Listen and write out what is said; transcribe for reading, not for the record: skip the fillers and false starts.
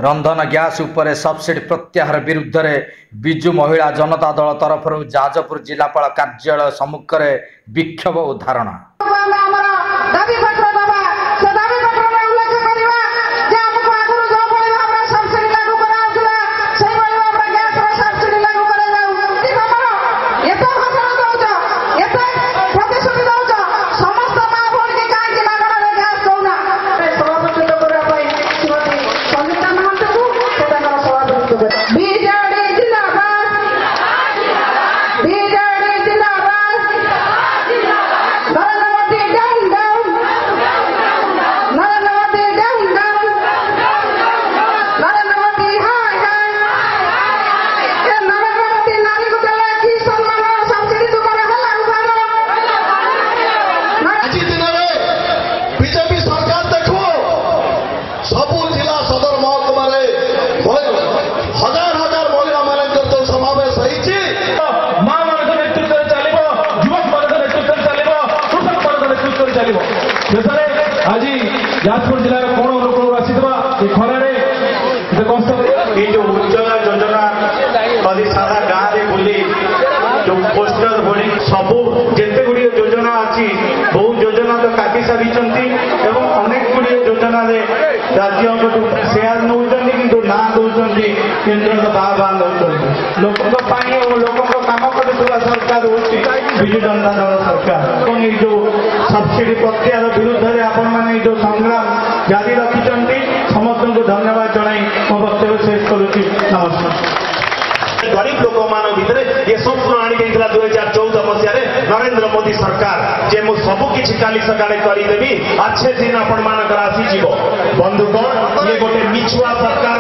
रंधन gas उपरे subsidy प्रत्याहार विरुद्ध रे बिजु महिला जनता दल तरफ जाजपुर जिलापाल कार्यालय सम्मुख में विक्षोभ और धारणा। आज जाजपुर जिलार कोण लोक आसी खरारे जो उज्ज्वला योजना कभी सारा गाँव में बुली जो पोस्टर भोली सबू जिते गुड़ी योजना अच्छी बहुत योजना तो काटी सारी अनेक गुड़ी योजना राज्य सेयार नौ कि ना दौरान केन्द्र बाबा लोकों कम कर सरकार हूँ विजु जनता दल सरकार जो सब्सिडी प्रत्याहार विरुद्ध में आपण मैंने जो संग्राम जारी रखिंट समस्त को धन्यवाद जनाई मो वक्तव्य शेष करुच्ची। नमस्कार। गरीब लोक मान भितर ये स्वप्न आनी 2014 मसीह नरेंद्र मोदी सरकार जे मु सब किछि काली सकाळे करिदेबी अच्छे दिन आपण मानकर आसीजिवो बंधुगण ये गोटे मिछुआ सरकार